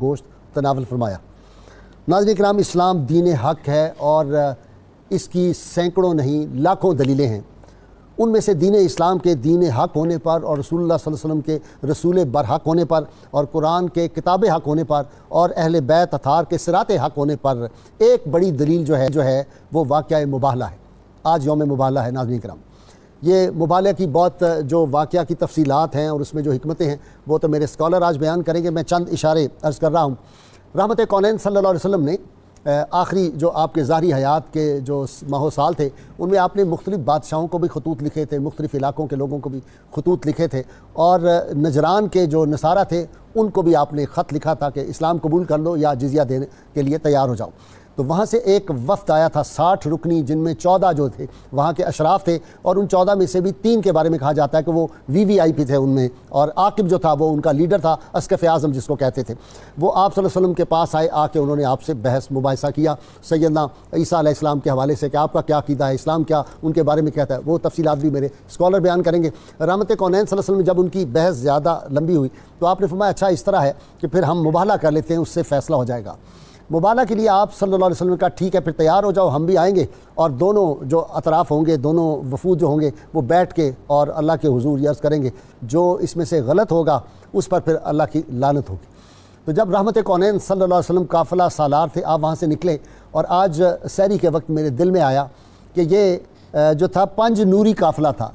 گوشت تناول فرمایا۔ ناظرین کرام، اسلام دین حق ہے اور اس کی سینکڑوں نہیں لاکھوں دلیلیں ہیں۔ ان میں سے دین اسلام کے دین حق ہونے پر اور رسول اللہ صلی اللہ علیہ وسلم کے رسول برحق ہونے پر اور قرآن کے کتاب حق ہونے پر اور اہل بیت اطہار کے صراط حق ہونے پر ایک بڑی دلیل جو ہے وہ واقعہ مباہلہ ہے۔ آج یوم مباہلہ ہے ناظرین کرام۔ یہ مباہلہ کی بہت جو واقعہ کی تفصیلات ہیں اور اس میں جو حکمتیں ہیں وہ تو میرے اسکالر آج بیان کریں گے، میں چند اشارے عرض کر رہا ہوں۔ رحمت کونین صلی اللہ علیہ وسلم نے آخری جو آپ کے ظاہری حیات کے جو ماہ و سال تھے ان میں آپ نے مختلف بادشاہوں کو بھی خطوط لکھے تھے، مختلف علاقوں کے لوگوں کو بھی خطوط لکھے تھے، اور نجران کے جو نصارہ تھے ان کو بھی آپ نے خط لکھا تھا کہ اسلام قبول کر لو یا جزیہ دینے کے لیے تیار ہو جاؤ۔ تو وہاں سے ایک وفد آیا تھا 60 رکنی، جن میں 14 جو تھے وہاں کے اشراف تھے، اور ان 14 میں سے بھی 3 کے بارے میں کہا جاتا ہے کہ وہ VVIP تھے ان میں، اور عاقب جو تھا وہ ان کا لیڈر تھا، اسقف اعظم جس کو کہتے تھے۔ وہ آپ صلی اللہ علیہ وسلم کے پاس آئے، آ کے انہوں نے آپ سے بحث مباحثہ کیا سیدنا عیسیٰ علیہ السلام کے حوالے سے کہ آپ کا کیا عقیدہ ہے، اسلام کیا ان کے بارے میں کہتا ہے۔ وہ تفصیلات بھی میرے اسکالر بیان کریں گے۔ رحمت کونین صلی اللہ علیہ وسلم جب ان کی بحث زیادہ لمبی ہوئی تو آپ نے فرمایا اچھا اس طرح ہے کہ پھر ہم مباہلہ کر لیتے ہیں، اس سے فیصلہ ہو جائے گا۔ مباہلہ کے لیے آپ صلی اللہ علیہ وسلم نے کہا ٹھیک ہے پھر تیار ہو جاؤ، ہم بھی آئیں گے، اور دونوں جو اطراف ہوں گے، دونوں وفود جو ہوں گے وہ بیٹھ کے اور اللہ کے حضور یہ عرض کریں گے جو اس میں سے غلط ہوگا اس پر پھر اللہ کی لعنت ہوگی۔ تو جب رحمت کونین صلی اللہ علیہ وسلم قافلہ سالار تھے، آپ وہاں سے نکلے، اور آج سحری کے وقت میرے دل میں آیا کہ یہ جو تھا 5 نوری قافلہ تھا۔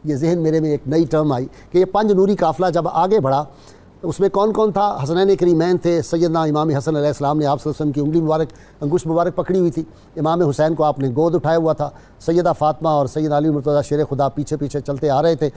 یہ ذہن میرے میں ایک نئی ٹرم آئی کہ یہ 5 نوری قافلہ جب آگے بڑھا اس میں کون کون تھا؟ حسنین کریمین تھے، سیدنا امام حسن علیہ السلام نے آپ صلی اللہ علیہ وسلم کی انگلی مبارک، انگشت مبارک پکڑی ہوئی تھی، امام حسین کو آپ نے گود اٹھایا ہوا تھا، سیدہ فاطمہ اور سیدنا علی مرتضیٰ شیر خدا پیچھے پیچھے چلتے آ رہے تھے۔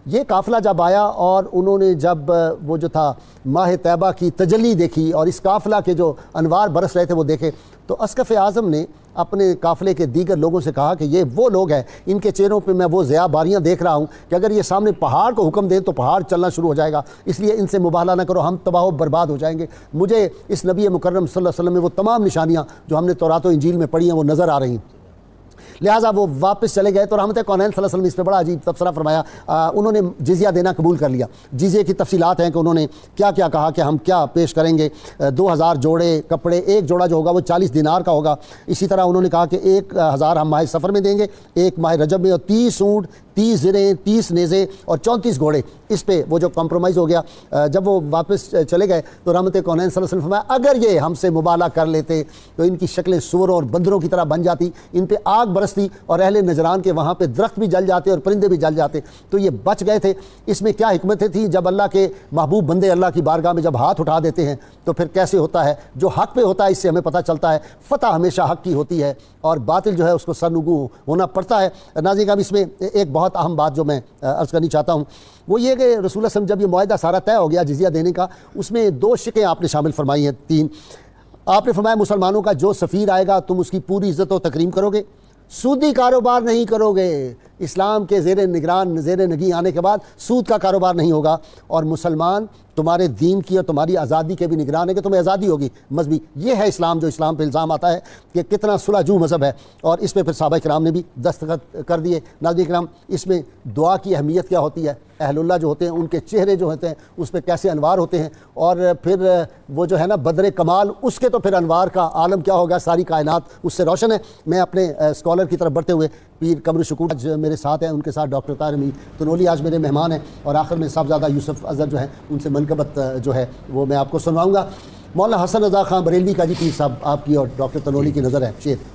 یہ قافلہ جب آیا اور انہوں نے جب وہ جو تھا ماہ طیبہ کی تجلی دیکھی اور اس قافلہ کے جو انوار برس رہے تھے وہ دیکھے، تو اسقف اعظم نے اپنے قافلے کے دیگر لوگوں سے کہا کہ یہ وہ لوگ ہیں، ان کے چہروں پہ میں وہ ضیاء باریاں دیکھ رہا ہوں کہ اگر یہ سامنے پہاڑ کو حکم دیں تو پہاڑ چلنا شروع ہو جائے گا، اس لیے ان سے مباہلہ نہ کرو، ہم تباہ و برباد ہو جائیں گے۔ مجھے اس نبی مکرم صلی اللہ علیہ وسلم میں وہ تمام نشانیاں جو ہم نے تورات و انجیل میں پڑھی ہیں وہ نظر آ رہی ہیں، لہٰذا وہ واپس چلے گئے۔ تو رحمت کونین صلی اللہ علیہ وسلم نے اس پہ بڑا عجیب تبصرہ فرمایا، انہوں نے جزیہ دینا قبول کر لیا۔ جزیے کی تفصیلات ہیں کہ انہوں نے کیا کیا کہا کہ ہم کیا پیش کریں گے، 2000 جوڑے کپڑے، ایک جوڑا جو ہوگا وہ 40 دینار کا ہوگا۔ اسی طرح انہوں نے کہا کہ 1000 ہم ماہ سفر میں دیں گے، 1 ماہ رجب میں، اور 30 اونٹ، 30 زریں، 30 نیزے اور 34 گھوڑے۔ اس پہ وہ جو کمپرومائز ہو گیا۔ جب وہ واپس چلے گئے تو رحمت کونین صلی اللہ علیہ وسلم فرمایا اگر یہ ہم سے مباہلہ کر لیتے تو ان کی شکلیں سوروں اور بندروں کی طرح بن جاتی، ان پہ آگ برستی اور اہل نجران کے وہاں پہ درخت بھی جل جاتے اور پرندے بھی جل جاتے، تو یہ بچ گئے تھے۔ اس میں کیا حکمتیں تھیں؟ جب اللہ کے محبوب بندے اللہ کی بارگاہ میں جب ہاتھ اٹھا دیتے ہیں تو پھر کیسے ہوتا ہے، جو حق پہ ہوتا ہے اس سے ہمیں پتہ چلتا ہے فتح ہمیشہ حق کی ہوتی ہے اور باطل جو ہے اس کو سرنگوں ہونا پڑتا ہے۔ ناظرین کرام، اس میں ایک بہت اہم بات جو میں عرض کرنی چاہتا ہوں وہ یہ کہ رسول اللہ صلی اللہ علیہ وسلم جب یہ معاہدہ سارا طے ہو گیا جزیہ دینے کا، اس میں 2 شقیں آپ نے شامل فرمائی ہیں، 3۔ آپ نے فرمایا مسلمانوں کا جو سفیر آئے گا تم اس کی پوری عزت و تکریم کرو گے، سودی کاروبار نہیں کرو گے، اسلام کے زیر نگی آنے کے بعد سود کا کاروبار نہیں ہوگا، اور مسلمان تمہارے دین کی اور تمہاری آزادی کے بھی نگران ہے کہ تمہیں آزادی ہوگی مذہبی۔ یہ ہے اسلام، جو اسلام پہ الزام آتا ہے کہ کتنا صلح جو مذہب ہے، اور اس پہ پھر صحابہ کرام نے بھی دستخط کر دیے۔ ناظرین کرام، اس میں دعا کی اہمیت کیا ہوتی ہے، اہل اللہ جو ہوتے ہیں ان کے چہرے جو ہوتے ہیں اس پہ کیسے انوار ہوتے ہیں، اور پھر وہ جو ہے نا بدر کمال، اس کے تو پھر انوار کا عالم کیا ہوگا، ساری کائنات اس سے روشن ہے۔ میں اپنے اسکالر کی طرف بڑھتے ہوئے پیر قمر شکور آج میرے ساتھ ہیں، ان کے ساتھ ڈاکٹر طاہر امین تنولی آج میرے مہمان ہیں، اور آخر میں صاحبزادہ یوسف اظہر جو ہیں ان سے منقبت جو ہے وہ میں آپ کو سنواؤں گا۔ مولانا حسن رضا خان بریلوی کا جی پیر صاحب آپ کی اور ڈاکٹر تنولی کی نظر ہے شعر،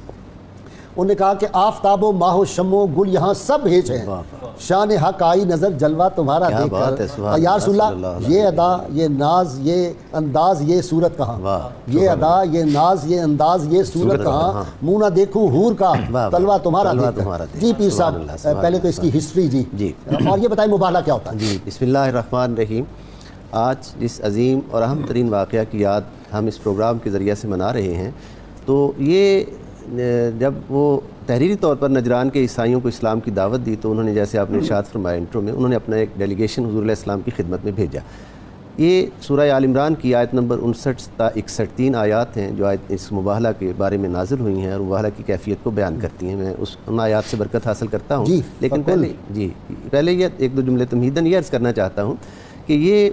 انہوں نے کہا کہ آفتاب و ماہ و شم و گل یہاں سب ہیچ ہیں، شان حق آئی نظر جلوہ تمہارا دیکھ کر، یا رسول اللہ یہ ادا یہ ناز یہ انداز یہ صورت کہاں، یہ ادا یہ ناز یہ انداز یہ صورت کہاں، منہ نہ دیکھوں حور کا تلوہ تمہارا دیکھ کر۔ جی پیر صاحب پہلے تو اس کی ہسٹری جی، اور یہ بتائیں مباہلہ کیا ہوتا ہے؟ جی بسم اللہ الرحمن الرحیم۔ آج جس عظیم اور اہم ترین واقعہ کی یاد ہم اس پروگرام کے ذریعے سے منا رہے ہیں، تو یہ جب وہ تحریری طور پر نجران کے عیسائیوں کو اسلام کی دعوت دی تو انہوں نے، جیسے آپ نے ارشاد فرمایا انٹرو میں، انہوں نے اپنا ایک ڈیلیگیشن حضور علیہ السلام کی خدمت میں بھیجا۔ یہ سورہ آل عمران کی آیت نمبر 59 تا 61 3 آیات ہیں جو آیت اس مباہلہ کے بارے میں نازل ہوئی ہیں اور مباہلہ کی کیفیت کو بیان کرتی ہیں۔ میں ان آیات سے برکت حاصل کرتا ہوں، لیکن پہلے یہ ایک دو جملے تمہیداً یہ عرض کرنا چاہتا ہوں کہ یہ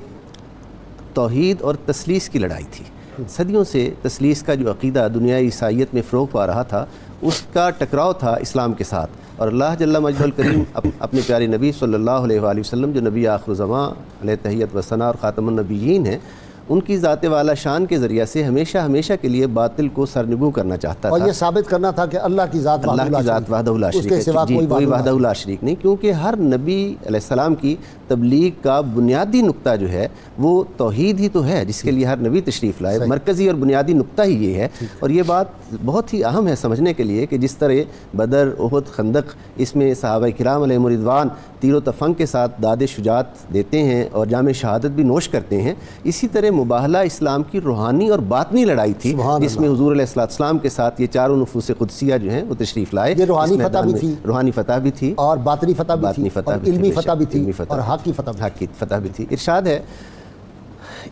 توحید اور تثلیث کی لڑائی تھی۔ صدیوں سے تثلیث کا جو عقیدہ دنیای عیسائیت میں فروغ پا رہا تھا اس کا ٹکراؤ تھا اسلام کے ساتھ، اور اللہ جل مجدہ الکریم اپنے پیارے نبی صلی اللہ علیہ وآلہ وسلم جو نبی آخر الزمان علیہ تحیت و ثنا اور خاتم النبیین ہیں، ان کی ذات والا شان کے ذریعہ سے ہمیشہ کے لیے باطل کو سرنگو کرنا چاہتا تھا، اور یہ ثابت کرنا تھا کہ اللہ کی ذات وحدہ لا شریک ہے، کوئی وحدہ لا شریک نہیں، کیونکہ ہر نبی علیہ السلام کی تبلیغ کا بنیادی نقطہ جو ہے وہ توحید ہی تو ہے، جس کے لیے ہر نبی تشریف لائے، مرکزی اور بنیادی نقطہ ہی یہ ہے۔ اور یہ بات بہت ہی اہم ہے سمجھنے کے لیے کہ جس طرح بدر، احد، خندق، اس میں صحابہ کرام علیہم رضوان تیر و تفنگ کے ساتھ داد شجاعت دیتے ہیں اور جام شہادت بھی نوش کرتے ہیں، اسی طرح مباہلہ اسلام کی روحانی اور باطنی لڑائی تھی، جس میں حضور علیہ السلام کے ساتھ یہ چاروں نفوس قدسیہ جو ہیں وہ تشریف لائے۔ یہ روحانی فتح بھی تھی، روحانی فتح بھی تھی، اور باطنی فتح بھی تھی، اور علمی فتح بھی تھی، اور حق کی فتح بھی تھی۔ ارشاد ہے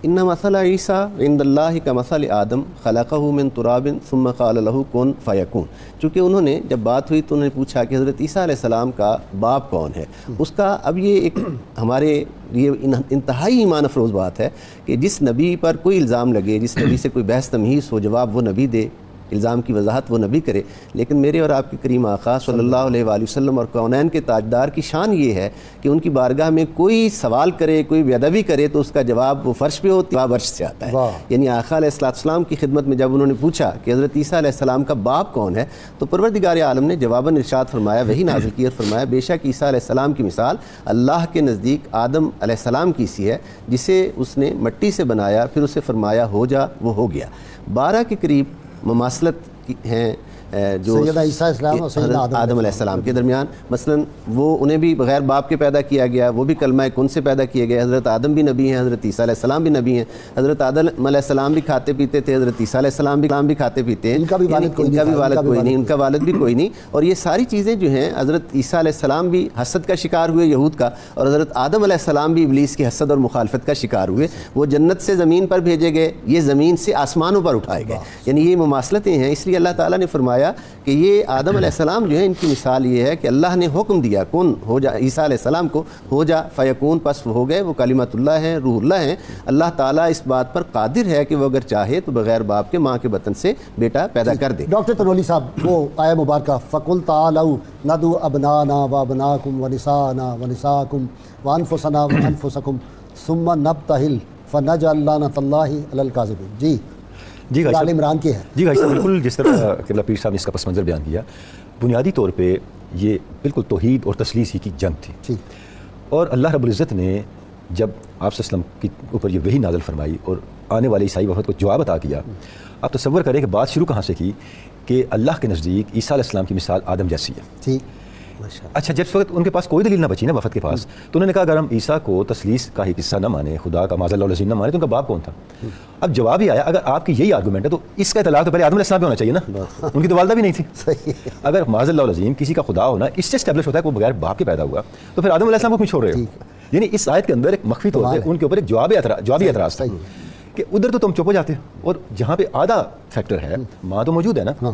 ان مثل عیسیٰ عند اللہ کمثل آدم خلقہ من تراب ثم قال له کن فیکون۔ چونکہ انہوں نے جب بات ہوئی تو انہوں نے پوچھا کہ حضرت عیسیٰ علیہ السلام کا باپ کون ہے، اس کا اب یہ ایک ہمارے یہ انتہائی ایمان افروز بات ہے کہ جس نبی پر کوئی الزام لگے، جس نبی سے کوئی بحث تمہیز ہو، جواب وہ نبی دے، الزام کی وضاحت وہ نبی کرے، لیکن میرے اور آپ کے کریم آقا صلی اللہ علیہ وآلہ وسلم اور کونین کے تاجدار کی شان یہ ہے کہ ان کی بارگاہ میں کوئی سوال کرے، کوئی بے ادبی کرے تو اس کا جواب وہ فرش پہ ہوتا ہے، جواب عرش سے آتا ہے۔ یعنی آقا علیہ السلام کی خدمت میں جب انہوں نے پوچھا کہ حضرت عیسیٰ علیہ السلام کا باپ کون ہے، تو پروردگار عالم نے جواباً ارشاد فرمایا، وہی نازل کی اور فرمایا بے شک عیسیٰ علیہ السلام کی مثال اللہ کے نزدیک آدم علیہ السلام کی سی ہے، جسے اس نے مٹی سے بنایا، پھر اسے فرمایا ہو جا، وہ ہو گیا۔ 12 کے قریب مماثلت ہیں جو سیدنا عیسیٰ السلام اور سیدنا آدم علیہ السلام کے درمیان، مثلا وہ انہیں بھی بغیر باپ کے پیدا کیا گیا، وہ بھی کلمہ کن سے پیدا کیے گئے، حضرت آدم بھی نبی ہیں، حضرت عیسیٰ علیہ السلام بھی نبی ہیں، حضرت آدم علیہ السلام بھی کھاتے پیتے تھے، حضرت عیسیٰ علیہ السلام بھی کھاتے پیتے ہیں، ان کا بھی والد کوئی نہیں، ان کا والد بھی کوئی نہیں۔ اور یہ ساری چیزیں جو ہیں حضرت عیسیٰ علیہ السلام بھی حسد کا شکار ہوئے یہود کا، اور حضرت آدم علیہ السلام بھی ابلیس کی حسد اور مخالفت کا شکار ہوئے، وہ جنت سے زمین پر بھیجے گئے، یہ زمین سے آسمانوں پر اٹھائے گئے، یعنی یہ مماثلتیں ہیں۔ اس لیے اللہ تعالیٰ نے فرمایا کہ یہ آدم علیہ السلام جو ہے ان کی مثال یہ ہے کہ اللہ نے حکم دیا کن ہو جا، عیسیٰ علیہ السلام کو ہو جا فیکون، پس وہ ہو گئے، وہ کلمۃ اللہ ہیں، روح اللہ ہیں۔ اللہ تعالیٰ اس بات پر قادر ہے کہ وہ اگر چاہے تو بغیر باپ کے ماں کے بطن سے بیٹا پیدا کر دے۔ ڈاکٹر تنولی صاحب، وہ آیہ مبارکہ فَقُلْ تَعَالَوْا نَدْعُ أَبْنَاءَنَا وَأَبْنَاءَكُمْ وَنِسَاءَنَا وَنِسَاءَكُمْ وَأَنفُسَنَا وَأَنفُسَكُمْ ثُمَّ نَبْتَهِلْ فَنَجْعَلْ لَعْنَتَ اللَّهِ عَلَى الْكَاذِبِينَ۔ جی آل عمران کی ہے۔ جی بھائی صاحب، بالکل جس طرح قبلہ پیر صاحب نے اس کا پس منظر بیان کیا، بنیادی طور پہ یہ بالکل توحید اور تثلیث ہی کی جنگ تھی، اور اللہ رب العزت نے جب آپ صلی اللہ علیہ وسلم کے اوپر یہ وحی نازل فرمائی اور آنے والے عیسائی وفد کو جواب عطا کیا، آپ تصور کریں کہ بات شروع کہاں سے کی کہ اللہ کے نزدیک عیسیٰ علیہ السلام کی مثال آدم جیسی ہے۔ اچھا، جب اس وقت ان کے پاس کوئی دلیل نہ بچی نا وفد کے پاس، تو انہوں نے کہا اگر ہم عیسیٰ کو تثلیث کا ہی قصہ نہ مانے، خدا کا معاذ اللہ العظیم نہ مانے، تو ان کا باپ کون تھا؟ اب جواب ہی آیا، اگر آپ کی یہی آرگومنٹ ہے تو اس کا اطلاق تو پہلے آدم علیہ السلام پہ ہونا چاہیے نا، ان کی تو والدہ بھی نہیں تھی۔ اگر معاذ اللہ العظیم کسی کا خدا ہونا اس سے اسٹیبلش ہوتا ہے کہ وہ بغیر باپ کے پیدا ہوا، تو پھر آدم علیہ السلام کو کیوں چھوڑ رہے ہو؟ یعنی اس آیت کے اندر ایک مخفی طور پہ ان کے اوپر ایک جوابی اعتراض تھا کہ ادھر تو تم چپ ہو جاتے ہو، اور جہاں پہ آدھا فیکٹر ہے، ماں تو موجود ہے نا۔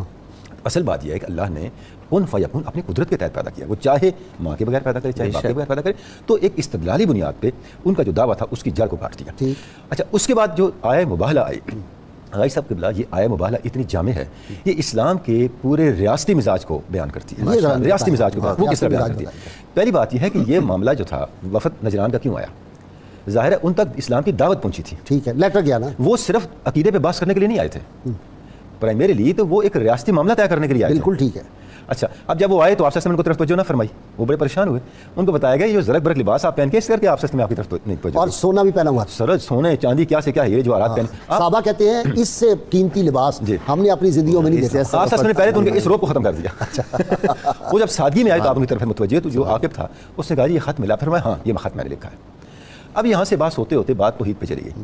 اصل بات یہ ہے کہ اللہ نے کن فیکون اپنی قدرت کے تحت پیدا کیا، وہ چاہے ماں کے بغیر پیدا کرے چاہے باپ کے بغیر پیدا کرے، تو ایک استدلالی بنیاد پہ ان کا جو دعویٰ تھا اس کی جڑ کو کاٹ دیا۔ اچھا، اس کے بعد جو آیہ مباہلہ آئی، غائی صاحب قبلہ، یہ آیہ مباہلہ اتنی جامع ہے، یہ اسلام کے پورے ریاستی مزاج کو بیان کرتی ہے۔ ریاستی مزاج کو وہ کس طرح بیان کرتی ہے؟ پہلی بات یہ ہے کہ یہ معاملہ جو تھا وفد نجران کا کیوں آیا؟ ظاہر ہے ان تک اسلام کی دعوت پہنچی تھی، ٹھیک ہے، لیٹر گیا نا، وہ صرف عقیدے پہ بحث کرنے کے لیے نہیں آئے تھے پرائمریلی، تو وہ ایک ریاستی معاملہ طے کرنے کے لیے آئے تھے۔ بالکل ٹھیک ہے۔ اچھا، اب جب وہ آئے تو آپ سے ان کو طرف توجہ نہ فرمائی، وہ بڑے پریشان ہوئے، ان کو بتایا گیا یہ جو زرق برق لباس آپ پہن کے اس کر کے آپ سے میں آپ کی طرف نہیں توجہ، اور سونا بھی پہنا ہوا، سر سونے چاندی کیا سے کیا ہے، یہ جو آلات پہنے، صحابہ کہتے ہیں اس سے قیمتی لباس ہم نے اپنی زندگیوں میں نہیں دیکھا۔ آپ نے پہلے تو ان کے اس روپ کو ختم کر دیا، وہ جب سادگی میں آئے تو آپ ان کی طرف متوجہ، تو جو عاقب تھا اس نے کہا یہ خط ملا، پھر میں ہاں یہ خط میں نے لکھا ہے۔ اب یہاں سے بات ہوتے ہوتے بات توحید پہ چلی گئی۔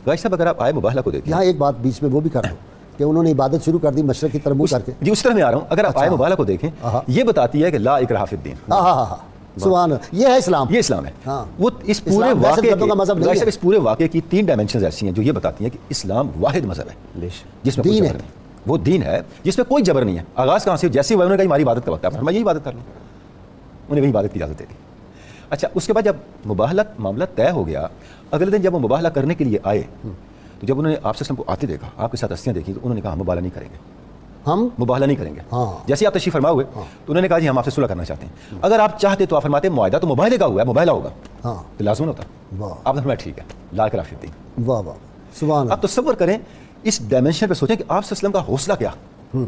غائی صاحب، اگر آپ آئے مباہلہ کو دیکھیں، یہاں ایک بات بیچ میں وہ بھی کر دو کہ انہوں نے عبادت شروع کر دی مشرق کی طرف منہ کر کے۔ جی اس طرح میں آ رہا ہوں، اگر آپ آئے مباہلہ کو دیکھیں، یہ بتاتی ہے کہ لا اکراہ فی الدین، سبحان اللہ، یہ ہے اسلام، یہ اسلام ہے۔ وہ اس پورے واقعے کے اس پورے واقعے کی 3 ڈائمنشنز ایسی ہیں جو یہ بتاتی ہیں کہ اسلام واحد مذہب ہے جس میں کوئی جبر نہیں، وہ دین ہے جس میں کوئی جبر نہیں ہے۔ آغاز کہاں سے؟ جیسے انہوں نے کہا ہماری عبادت کا وقت ہے، فرمایا یہ عبادت کر لو، انہیں وہی عبادت کی اجازت دے دی۔ اچھا اس کے بعد جب مباہلہ معاملہ طے ہو گیا، اگلے دن جب وہ مباہلہ کرنے کے لیے آئے تو جب انہوں نے آپ سے کو آتے دیکھا، آپ کے ساتھ ہستیاں دیکھی، تو انہوں نے کہا ہم مباہلہ نہیں کریں گے، ہم مباہلہ نہیں کریں گے. جیسے آپ تشریف فرما ہوئے تو انہوں نے کہا جی ہم آپ سے صلح کرنا چاہتے ہیں، اگر آپ چاہتے تو آپ فرماتے معاہدہ تو مباہلے کا ہوا ہے، مباہلہ ہوگا تو لازم ہوتا. آپ نے فرمایا ٹھیک ہے، لا کر آفیت دی. واہ واہ سبحان اللہ. آپ تصور کریں اس ڈائمنشن پہ سوچیں کہ آپ صلی اللہ علیہ وسلم کا حوصلہ کیا، آپ صلی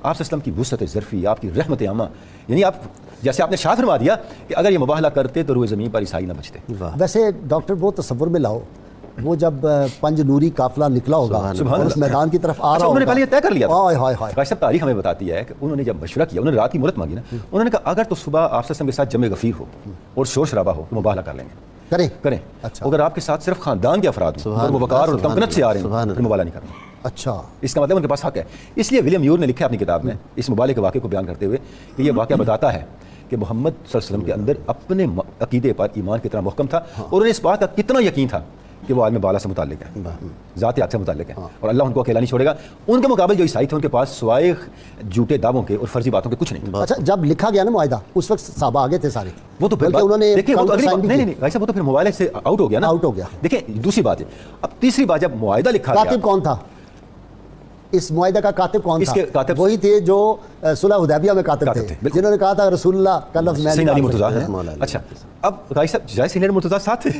اللہ علیہ وسلم کی وسعت ظرفی، آپ کی رحمت عامہ، یعنی آپ جیسے آپ نے ارشاد فرما دیا کہ اگر یہ مباہلہ کرتے تو روئے زمین پر عیسائی نہ بچتے. ویسے ڈاکٹر وہ تصور میں لاؤ، وہ جب پنج نوری قافلہ نکلا ہوگا اور اس میدان کی طرف آ رہا ہوگا، انہوں نے پہلے یہ طے کر لیا تھا. ہائے ہائے ہائے. بھائی صاحب تاریخ ہمیں بتاتی ہے کہ انہوں نے جب مشورہ کیا، انہوں نے رات کی مہلت مانگی نا، انہوں نے کہا اگر تو صبح آپ صلی اللہ علیہ وسلم کے ساتھ جمع غفیر ہو اور شور شرابہ ہو تو مباہلہ کر لیں گے، کریں. اچھا اگر آپ کے ساتھ صرف خاندان کے افراد ہوں اور وہ وقار اور تمکنت سے آ رہے ہیں تو مباہلہ نہیں کرنا. اچھا اس کا مطلب ان کے پاس حق ہے. اس لیے ولیم یور نے لکھا اپنی کتاب میں اس مباہلے کے واقعے کو بیان کرتے ہوئے کہ یہ واقعہ بتاتا ہے کہ محمد صلی اللہ علیہ وسلم کے اندر اپنے عقیدے پر ایمان کتنا محکم تھا اور انہیں اس بات کا کتنا یقین تھا کہ وہ عالم بالا سے متعلق ہے، ذات حق سے متعلق ہے اور اللہ ان کو اکیلا نہیں چھوڑے گا. ان کے مقابل جو عیسائی تھے ان کے پاس سوائے جھوٹے دعووں کے اور فرضی باتوں کے کچھ نہیں. اچھا جب لکھا گیا نا معاہدہ اس وقت صحابہ آگے تھے سارے، وہ تو پھر انہوں نے نہیں بھائی صاحب وہ تو پھر موبائل سے آؤٹ ہو گیا نا، آؤٹ ہو گیا. دیکھیں دوسری بات ہے، اب تیسری بات جب معاہدہ لکھا گیا، کاتب کون تھا اس معاہدہ کا؟ کاتب کون تھا؟ کاتب وہی تھے جو صلح حدیبیہ میں کاتب تھے، جنہوں نے کہا تھا رسول اللہ کا لفظ میں سید علی مرتضیٰ ہے. اچھا اب بھائی صاحب جائے سید علی مرتضیٰ ساتھ تھے،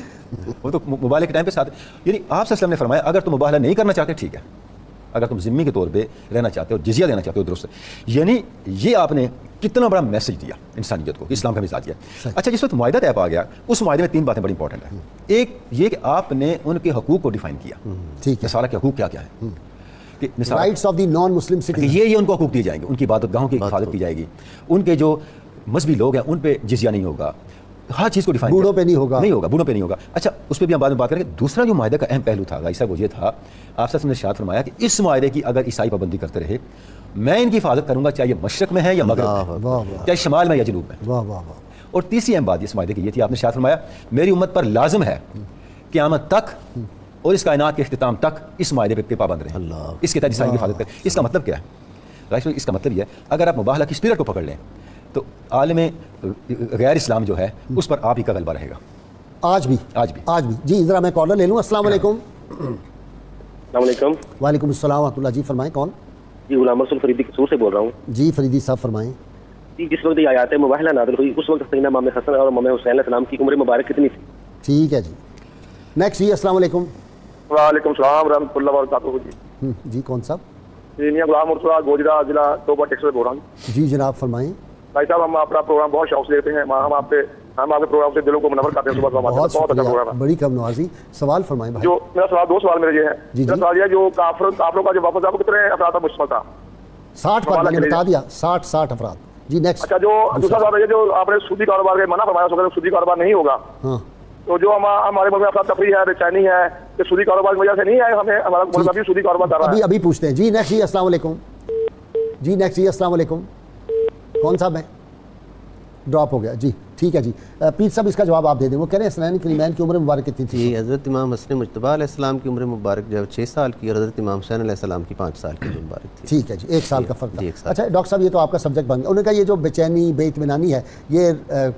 وہ تو مباہلے کے ٹائم پہ ساتھ، یعنی آپ صلی اللہ علیہ وسلم نے فرمایا اگر تم مباہلہ نہیں کرنا چاہتے ٹھیک ہے، اگر تم ذمہ کے طور پہ رہنا چاہتے ہو، جزیہ دینا چاہتے ہو درست ہے. یعنی یہ آپ نے کتنا بڑا میسج دیا انسانیت کو کہ اسلام کا مزاج ہے. اچھا جس وقت معاہدہ طے پا گیا، اس معاہدے میں تین باتیں بڑی امپورٹنٹ ہیں. ایک یہ کہ آپ نے ان کے حقوق کو ڈیفائن کیا، ٹھیک ہے، سارا کے حقوق کیا کیا ہے، rights of the naan Muslim citizen, یہ ان کو حقوق دیے جائیں گے، ان کی عبادت گاہوں کی حفاظت کی جائے گی، ان کے جو مذہبی لوگ ہیں ان پہ جزیہ نہیں ہوگا، ہر چیز کو ڈیفائن، بوڑھوں پہ نہیں ہوگا، بوڑھوں پہ نہیں ہوگا. اچھا اس پہ بھی ہم بعد میں بات کریں گے. دوسرا جو معاہدے کا اہم پہلو تھا بھائی صاحب وہ یہ تھا، آپ صلی اللہ علیہ وسلم نے ارشاد فرمایا کہ اس معاہدے کی اگر عیسائی پابندی کرتے رہے میں ان کی حفاظت کروں گا، چاہے یہ مشرق میں ہے یا مغرب میں، چاہے شمال میں یا جنوب میں. اور تیسری اہم بات اس معاہدے کی یہ تھی، آپ نے ارشاد فرمایا میری امت پر لازم ہے قیامت تک اور اس کائنات کے اختتام تک اس معاہدے پہ پابند رہیں، اس کے تحت عیسائی کی حفاظت کریں. اس کا مطلب کیا ہے؟ اس کا مطلب یہ ہے اگر آپ مباہلہ کی اسپرٹ کو پکڑ لیں تو عالم غیر اسلام جو ہے اس پر آپ ہی کا غلبہ رہے گا. آج بھی. جی ذرا میں کالر لے لوں. السلام علیکم. السلام علیکم. وعلیکم السلام ورحمۃ اللہ. جی فرمائیں کون؟ جی غلام رسول فریدی قصور سے بول رہا ہوں. جی فریدی صاحب فرمائیں. جی جس وقت یہ آیات مباہلہ نازل ہوئی اس وقت سیدنا امام حسن اور امام حسین علیہ السلام کی عمر مبارک کتنی تھی؟ ٹھیک ہے جی نیکسٹ. جی السلام علیکم. وعلیکم السلام ورحمۃ اللہ وبرکاتہ. جی کون صاحب؟ جی میں غلام مرتضیٰ گوجرا ضلع توبہ ٹیکس سے بول رہا ہوں. جی جناب فرمائیں. بھائی صاحب ہم اپنا پروگرام بہت شوق سے دیکھتے ہیں، ہم آپ کے پروگرام سے دلوں کو منور کرتے ہیں. صبح بہت شکریہ، بڑی کم نوازی. سوال فرمائیں بھائی. جو میرا سوال، دو سوال میرے یہ ہیں. میرا سوال یہ جو کافروں کا جو واپس آپ کو کتنے افراد کا مشتمل تھا؟ 60 پر میں نے بتا دیا، 60 افراد. جی نیکسٹ. اچھا جو دوسرا سوال ہے جو آپ نے سودی کاروبار کے منع فرمایا، اس سودی کاروبار نہیں ہوگا، تو جو ہمارے ملک میں افراد تفریح ہے، بے چینی ہے، کہ سودی کاروبار کی وجہ سے نہیں ہے، ہمیں ہمارا ملک ابھی سودی کاروبار کر رہا ہے. ابھی پوچھتے ہیں. جی نیکسٹ. جی السلام علیکم. جی نیکسٹ. جی السلام علیکم. کون صاحب ہیں؟ ڈراپ ہو گیا. جی ٹھیک ہے. جی پیر صاحب اس کا جواب آپ دے دیں. وہ کہہ رہے ہیں حسنین کریمین کی عمر مبارک کتنی تھی؟ جی حضرت امام حسن مجتبیٰ علیہ السلام کی عمر مبارک جو ہے 6 سال کی اور حضرت امام حسین علیہ السلام کی 5 سال کی عمر مبارک تھی. ٹھیک ہے جی 1 سال کا فرق تھا. اچھا ڈاکٹر صاحب یہ تو آپ کا سبجیکٹ بن گیا. انہوں نے کہا یہ جو بے چینی بے اطمینانی ہے یہ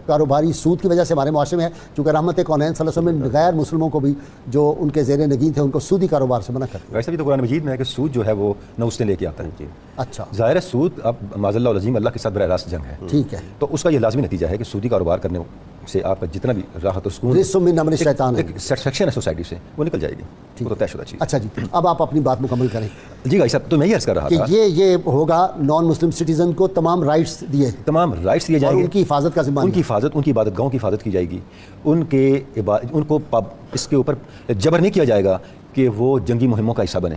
کاروباری سود کی وجہ سے ہمارے معاشرے میں ہے، چونکہ رحمت کونین صلی اللہ علیہ وسلم نے غیر مسلموں کو بھی جو ان کے زیر نگین تھے ان کو سودی کاروبار سے منع کر دیا. ویسے بھی تو قرآن مجید میں ہے کہ سود جو ہے وہ نوسطیں لے کے آتا ہے. جی اچھا ظاہر ہے سود اب معاذ اللہ العظیم اللہ کے ساتھ براہ راست جنگ ہے. ٹھیک ہے. تو اس کا یہ لازمی نتیجہ ہے کہ سودی کاروبار کرنے سے آپ کا جتنا بھی راحت و سکون سیٹسفیکشن ہے سوسائٹی سے وہ نکل جائے گی، وہ تو طے شدہ چیز. اچھا جی اب آپ اپنی بات مکمل کریں. جی بھائی صاحب تو میں یہ عرض کر رہا تھا کہ یہ ہوگا نان مسلم سٹیزن کو تمام رائٹس دیے جائیں گے، ان کی حفاظت کا ذمہ، ان کی حفاظت، ان کی عبادت گاہوں کی حفاظت کی جائے گی، ان کو اس کے اوپر جبر نہیں کیا جائے گا کہ وہ جنگی مہموں کا حصہ بنے،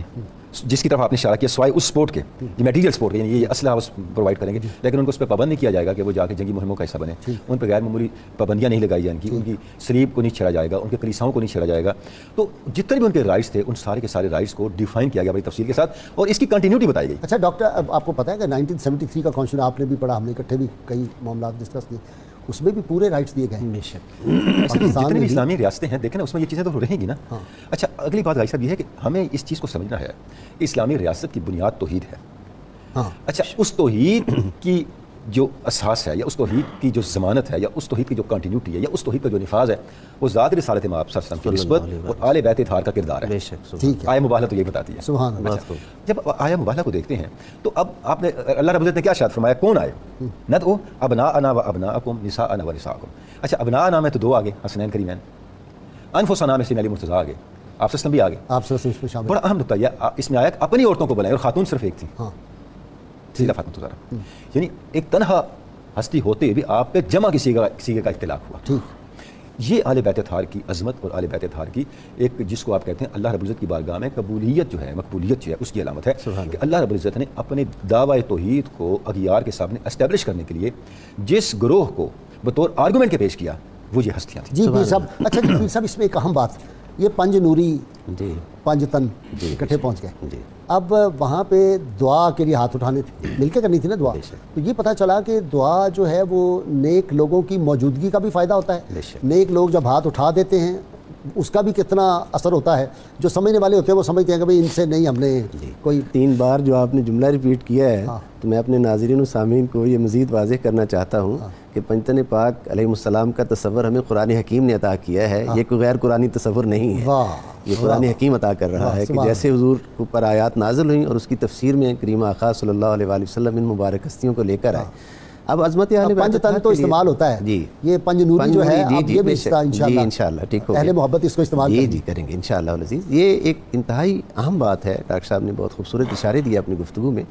جس کی طرف آپ نے اشارہ کیا سوائے اس سپورٹ کے یہ میٹیریل سپورٹ کے، یعنی یہ اسلحہ پرووائڈ کریں گے، لیکن ان کو اس پہ پابند نہیں کیا جائے گا کہ وہ جا کے جنگی مہموں کا حصہ بنے. ان پہ غیر معمولی پابندیاں نہیں لگائی جائیں گی، ان کی سلیب کو نہیں چھیڑا جائے گا، ان کے کلیساؤں کو نہیں چھیڑا جائے گا. تو جتنے بھی ان کے رائٹس تھے ان سارے کے سارے رائٹس کو ڈیفائن کیا گیا بڑی تفصیل کے ساتھ اور اس کی کنٹینیوٹی بتائی گئی. اچھا ڈاکٹر آپ کو پتہ ہے کہ 1973 کا کانسٹیٹیوشن آپ نے بھی پڑھا، ہم نے اکٹھے بھی کئی معاملات ڈسکس کیے، اس میں بھی پورے رائٹس دیے گئے ہیں. جتنی بھی اسلامی ریاستیں ہیں دیکھیں نا اس میں یہ چیزیں تو رہیں گی نا. اچھا اگلی بات بھائی صاحب یہ ہے کہ ہمیں اس چیز کو سمجھنا ہے کہ اسلامی ریاست کی بنیاد توحید ہے. اچھا اس توحید کی جو اساس ہے یا اس توحید کی جو ضمانت ہے یا اس توحید کی جو کنٹینیوٹی ہے یا اس توحید کا جو نفاذ ہے وہ ذات رسالت مآب صلی اللہ علیہ وسلم کی نسبت اور آل بیت اطہار کا کردار ہے. آیہ مبالغہ تو یہی بتاتی ہے. سبحان اللہ. جب آیہ مبالغہ کو دیکھتے ہیں تو اب آپ نے اللہ رب العزت نے کیا ارشاد فرمایا؟ کون آئے؟ ندعو ابناءنا و ابناءکم نساءنا و نساءکم. اچھا ابناءنا میں تو دو آگے حسنین کریمین، انفسنا میں سیدنا علی مرتضیٰ آگے، آپ وسلم بھی آگے. آپ سے اس میں شامل بڑا اہم نقطہ یہ اس میں آیا کہ اپنی عورتوں کو بلائیں اور خاتون صرف ایک تھی. ہاں سیدہ فاطمہ زہرا، یعنی ایک تنہا ہستی ہوتے ہوئے بھی آپ پہ جمع کسی کا اختلاف ہوا. یہ آل بیت اطہار کی عظمت اور آل بیت اطہار کی ایک جس کو آپ کہتے ہیں اللہ رب العزت کی بارگاہ میں قبولیت جو ہے، مقبولیت جو ہے، اس کی علامت ہے کہ اللہ رب العزت نے اپنے دعوی توحید کو اغیار کے سامنے اسٹیبلش کرنے کے لیے جس گروہ کو بطور آرگومنٹ کے پیش کیا وہ یہ ہستیاں تھیں. جی پیر صاحب، اچھا جی پیر صاحب، اس میں ایک اہم بات، یہ پنج نوری پنج تن اکٹھے پہنچ گئے. اب وہاں پہ دعا کے لیے ہاتھ اٹھانے تھے، مل کے کرنی تھی نا دعا. تو یہ پتہ چلا کہ دعا جو ہے وہ نیک لوگوں کی موجودگی کا بھی فائدہ ہوتا ہے. نیک لوگ جب ہاتھ اٹھا دیتے ہیں اس کا بھی کتنا اثر ہوتا ہے. جو سمجھنے والے ہوتے ہیں وہ سمجھتے ہیں کہ بھئی ان سے نہیں، ہم نے کوئی 3 بار جو آپ نے جملہ ریپیٹ کیا ہے تو میں اپنے ناظرین و سامعین کو یہ مزید واضح کرنا چاہتا ہوں کہ پنجتن پاک علیہ السلام کا تصور ہمیں قرآن حکیم نے عطا کیا ہے. یہ کوئی غیر قرآنی تصور نہیں ہے، یہ قرآن حکیم عطا کر رہا ہے کہ جیسے حضور پر آیات نازل ہوئیں اور اس کی تفسیر میں کریم آقا صلی اللہ علیہ وآلہ وسلم ان مبارک ہستیوں کو لے کر آئے. اب عظمت اہل پنج تن تو استعمال ہوتا ہے. جی یہ پنج نوری جو ہے اب یہ بھی انشاءاللہ ٹھیک ہو اہل محبت اس کو استعمال کریں گے انشاءاللہ العزیز. یہ ایک انتہائی اہم بات ہے. ڈاکٹر صاحب نے بہت خوبصورت اشارے دیا اپنی گفتگو میں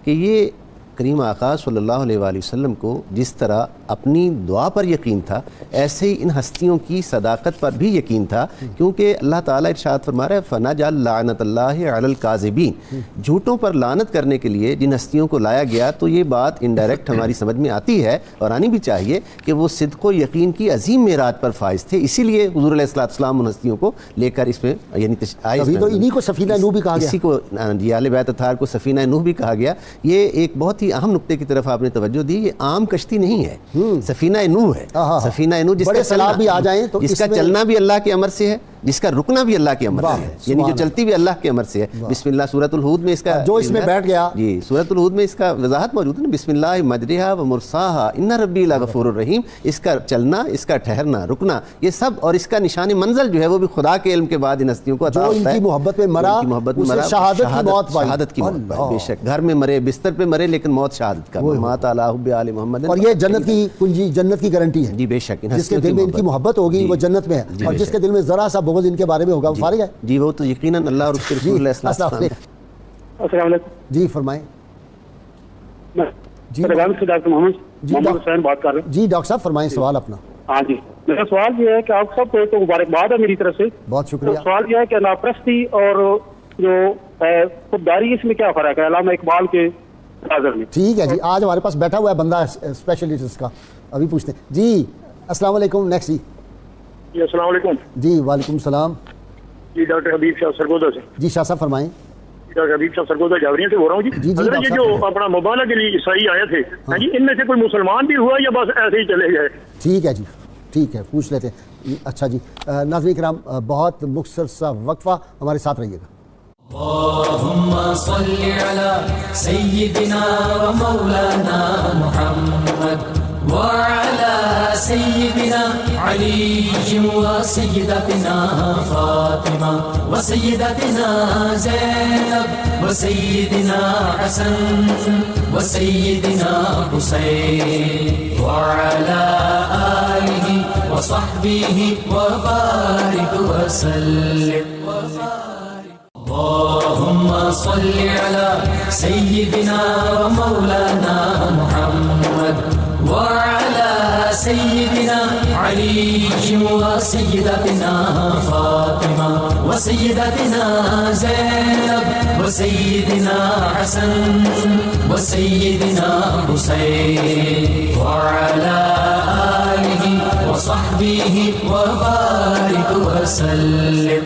کہ یہ کریم آقا صلی اللہ علیہ وآلہ وسلم کو جس طرح اپنی دعا پر یقین تھا ایسے ہی ان ہستیوں کی صداقت پر بھی یقین تھا، کیونکہ اللہ تعالیٰ ارشاد فرما رہا ہے فَنَجْعَلْ لَعْنَةَ اللَّهِ عَلَى الْكَاذِبِينَ. جھوٹوں پر لعنت کرنے کے لیے جن ہستیوں کو لایا گیا تو یہ بات انڈائریکٹ ہماری سمجھ میں آتی ہے اور آنی بھی چاہیے کہ وہ صدق و یقین کی عظیم معراج پر فائز تھے. اسی لیے حضور علیہ السلام ان ہستیوں کو لے کر اس میں یعنی تو انہی کو سفینہ نوح بھی کہا گیا، اسی کو آل بیت اطہار کو سفینہ نوح بھی کہا گیا. یہ ایک بہت ہی اہم نقطے کی طرف آپ نے توجہ دی. یہ عام کشتی نہیں ہے، سفینہ نوح ہے. سفینہ نوح جس کا چلنا بھی اللہ کے امر سے ہے، جس کا رکنا بھی اللہ کے امر سے ہے، یعنی جو چلتی بھی اللہ کے امر سے ہے. بسم اللہ سورۃ الہود میں اس کا جو اس میں بیٹھ گیا، جی سورۃ الہود میں اس کا وضاحت موجود ہے نا، بسم اللہ مجریہا و مرساہا ان ربی لغفور الرحیم. اس کا چلنا، اس کا ٹھہرنا، رکنا، یہ سب اور اس کا نشان منزل جو ہے وہ بھی خدا کے علم کے بعد ان ہستیوں کو عطا ہوتا ہے. جو ان کی محبت میں مرا اسے شہادت کی موت پائی. بے شک گھر میں مرے، بستر پہ مرے، لیکن موت شہادت کا. مات علی حب آل محمد. اور یہ جنت کی کنجی، جنت کی گارنٹی ہے. جی بے شک جس کے دل میں ان کی محبت ہوگی وہ جنت میں ہے، اور جس کے دل میں ذرا سا بغض ان کے بارے میں ہوگا وہ فارغ ہے. جی وہ تو یقیناً اللہ اور اس کے رسول اللہ صلی اللہ علیہ وسلم. السلام علیکم. جی فرمائیں. جی ڈاکٹر محمد حسین بات کر رہے ہیں. جی ڈاکٹر صاحب فرمائیں سوال اپنا. ہاں جی، میرا سوال یہ ہے کہ آپ سب کو تو مبارکباد ہے میری طرف سے. بہت شکریہ. سوال یہ ہے کہ ناپرستی اور جو خودداری اس میں کیا فرق ہے علامہ اقبال کے نظر میں؟ ٹھیک ہے جی، آج ہمارے پاس بیٹھا ہوا ہے بندہ اسپیشلسٹ اس کا، ابھی پوچھتے ہیں. جی السلام علیکم. نیکسٹ. جی السلام علیکم. جی وعلیکم السلام. جی ڈاکٹر حبیب شاہ سرگودا سے. جی شاہ صاحب فرمائیں. ڈاکٹر حبیب شاہ سرگودا جاوریہ سے بول رہا ہوں. جی یہ جو اپنا مبالغہ کے لیے عیسائی آئے تھے جی، ان میں سے کوئی مسلمان بھی ہوا یا بس ایسے ہی چلے گئے؟ ٹھیک ہے جی، ٹھیک ہے پوچھ لیتے ہیں. اچھا جی ناظرین کرام، بہت مختصر سا وقفہ، ہمارے ساتھ رہیے گا. اللہم صلی علی سیدنا و مولانا محمد وعلى سيدنا علي وسيدتنا فاطمة وسيدتنا زينب وسيدنا حسن وسيدنا حسين وعلى آله وصحبه وبارك وسلم. اللهم صل على سيدنا ومولانا محمد وعلى سيدنا علي وسيدتنا فاطمة وسيدتنا زينب وسيدنا حسن وسيدنا حسين وعلى آله وصحبه وبارك وسلم.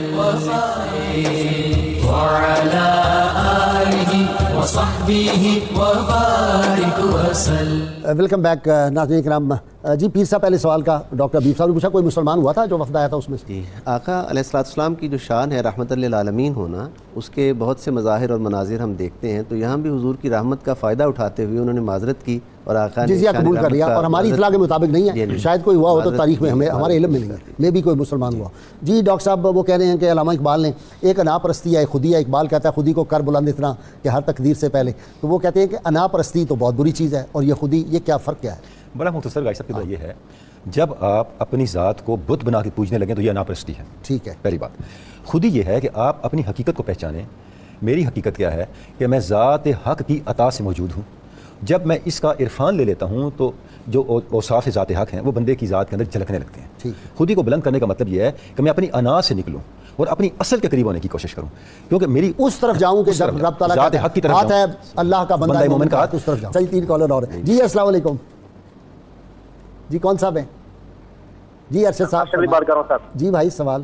وعلى آله وصحبه وبارك وسلم. ویلکم بیک ناظرین کرام. جی پیر صاحب پہلے سوال کا ڈاکٹر حبیب صاحب نے پوچھا کوئی مسلمان ہوا تھا جو وفد آیا تھا اس میں سے؟ جی آقا علیہ السلام کی جو شان ہے رحمت للعالمین ہونا، اس کے بہت سے مظاہر اور مناظر ہم دیکھتے ہیں. تو یہاں بھی حضور کی رحمت کا فائدہ اٹھاتے ہوئے انہوں نے معذرت کی اور آقا نے جزیہ قبول کر لیا، اور ہماری اطلاع کے مطابق نہیں ہے، شاید کوئی ہوا ہو تو تاریخ میں ہمارے علم میں نہیں ہے، میں بھی کوئی مسلمان ہوا. جی ڈاکٹر صاحب وہ کہہ رہے ہیں کہ علامہ اقبال نے ایک انا پرستی ہے خودی ہے. اقبال کہتا ہے خودی کو کر بلند اتنا کہ ہر تقدیر سے پہلے. تو وہ کہتے ہیں کہ انا پرستی تو بہت بری چیز ہے اور یہ خودی، یہ کیا فرق کیا ہے؟ بڑا مختصر بھائی صاحب کی یہ ہے، جب آپ اپنی ذات کو بت بنا کے پوجنے لگیں تو یہ انا پرستی ہے. ٹھیک ہے. پہلی بات. خودی یہ ہے کہ آپ اپنی حقیقت کو پہچانیں. میری حقیقت کیا ہے کہ میں ذات حق کی عطا سے موجود ہوں. جب میں اس کا عرفان لے لیتا ہوں تو جو اوصاف ذات حق ہیں وہ بندے کی ذات کے اندر جھلکنے لگتے ہیں. خودی کو بلند کرنے کا مطلب یہ ہے کہ میں اپنی انا سے نکلوں اور اپنی اصل کے قریب ہونے کی کوشش کروں، کیونکہ میری اس طرف جاؤں کہ جب رب تعالیٰ ذات حق کی طرف ہاتھ ہے اللہ کا بندہ مومن کا ہاتھ، اس طرف جاؤں. صحیح. 3 کالر اور ہیں. جی السلام علیکم. جی کون صاحب ہیں؟ جی ارشد صاحب بات کر رہا ہوں صاحب. جی بھائی سوال.